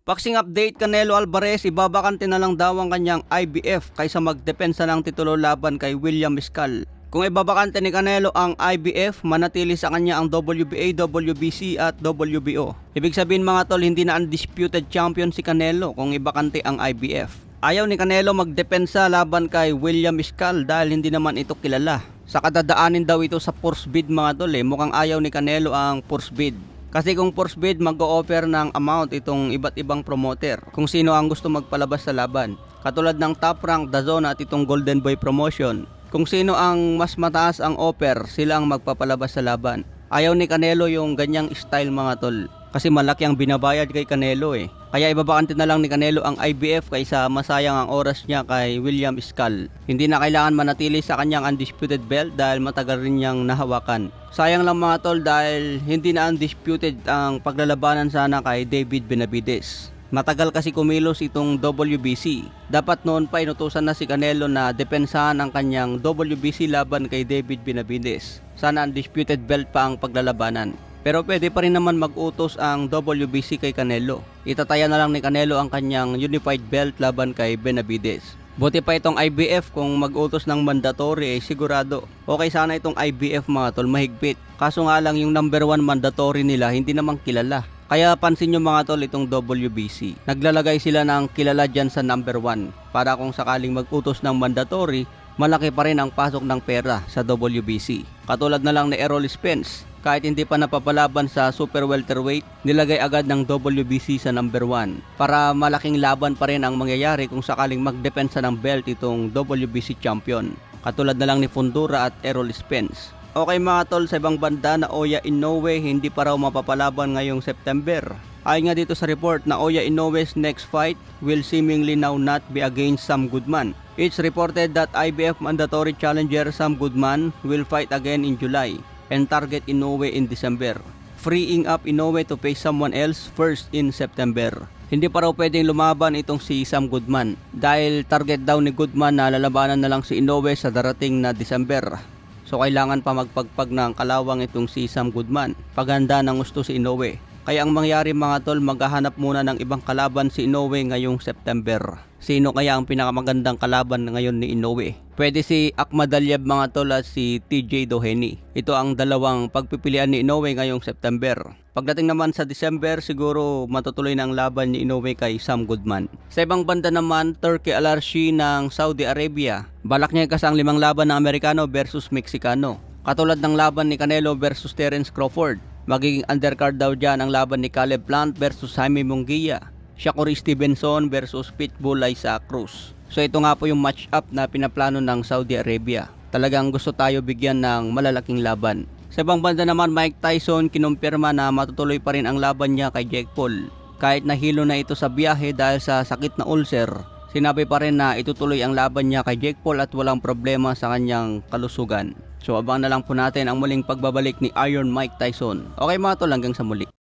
Boxing update, Canelo Alvarez, ibabakante na lang daw ang kanyang IBF kaysa magdepensa ng titulo laban kay William Miscal. Kung ibabakante ni Canelo ang IBF, manatili sa kanya ang WBA, WBC at WBO. Ibig sabihin mga tol, hindi na undisputed champion si Canelo kung ibakante ang IBF. Ayaw ni Canelo magdepensa laban kay William Miscal dahil hindi naman ito kilala. Sa kadadaanin daw ito sa force bid mga tol, mukhang ayaw ni Canelo ang force bid. Kasi kung force bid, mag-o-offer ng amount itong iba't ibang promoter kung sino ang gusto magpalabas sa laban. Katulad ng Top Rank, DAZN at itong Golden Boy Promotion. Kung sino ang mas mataas ang offer, sila ang magpapalabas sa laban. Ayaw ni Canelo yung ganyang style mga tol. Kasi malaki ang binabayad kay Canelo Kaya ibabakante na lang ni Canelo ang IBF kaysa masayang ang oras niya kay William Miscal. Hindi na kailangan manatili sa kanyang undisputed belt dahil matagal rin niyang nahawakan. Sayang lang mga tol dahil hindi na undisputed ang paglalabanan sana kay David Benavides. Matagal kasi kumilos itong WBC. Dapat noon pa inutusan na si Canelo na depensahan ang kanyang WBC laban kay David Benavides. Sana undisputed belt pa ang paglalabanan. Pero pwede pa rin naman mag-utos ang WBC kay Canelo. Itataya na lang ni Canelo ang kanyang unified belt laban kay Benavides. Buti pa itong IBF kung mag-utos ng mandatory sigurado. Okay sana itong IBF mga tol, mahigpit. Kaso nga lang yung number 1 mandatory nila hindi naman kilala. Kaya pansin nyo mga tol itong WBC. Naglalagay sila ng kilala dyan sa number 1. Para kung sakaling mag-utos ng mandatory, malaki pa rin ang pasok ng pera sa WBC. Katulad na lang ni Errol Spence. Kahit hindi pa napapalaban sa super welterweight, nilagay agad ng WBC sa number 1 para malaking laban pa rin ang mangyayari kung sakaling magdepensa ng belt itong WBC champion. Katulad na lang ni Fundora at Errol Spence. Okay mga tol, sa ibang banda na Naoya Inoue hindi pa raw mapapalaban ngayong September. Ayon nga dito sa report na Naoya Inoue's next fight will seemingly now not be against Sam Goodman. It's reported that IBF mandatory challenger Sam Goodman will fight again in July and target Inoue in December, freeing up Inoue to face someone else first in September. Hindi pa raw pwedeng lumaban itong si Sam Goodman dahil target daw ni Goodman na lalabanan na lang si Inoue sa darating na December. So kailangan pa magpagpag ng kalawang itong si Sam Goodman. Paganda ng gusto si Inoue. Kaya ang mangyari mga tol, maghahanap muna ng ibang kalaban si Inoue ngayong September. Sino kaya ang pinakamagandang kalaban ngayon ni Inoue? Pwede si Akhmadaliev mga tol at si TJ Doheny. Ito ang dalawang pagpipilian ni Inoue ngayong September. Pagdating naman sa December, siguro matutuloy na ang laban ni Inoue kay Sam Goodman. Sa ibang banda naman, Turki Al-Arshi ng Saudi Arabia. Balak niya kasang 5 laban ng Amerikano versus Meksikano. Katulad ng laban ni Canelo versus Terence Crawford. Magiging undercard daw dyan ang laban ni Caleb Plant versus Jaime Munguia. Shakur Stevenson versus Pitbull Isaac Cruz. So ito nga po yung match-up na pinaplano ng Saudi Arabia. Talagang gusto tayo bigyan ng malalaking laban. Sa ibang banda naman, Mike Tyson kinumpirma na matutuloy pa rin ang laban niya kay Jake Paul. Kahit nahilo na ito sa biyahe dahil sa sakit na ulcer, sinabi pa rin na itutuloy ang laban niya kay Jake Paul at walang problema sa kanyang kalusugan. So abang na lang po natin ang muling pagbabalik ni Iron Mike Tyson. Okay mga tol, hanggang sa muli.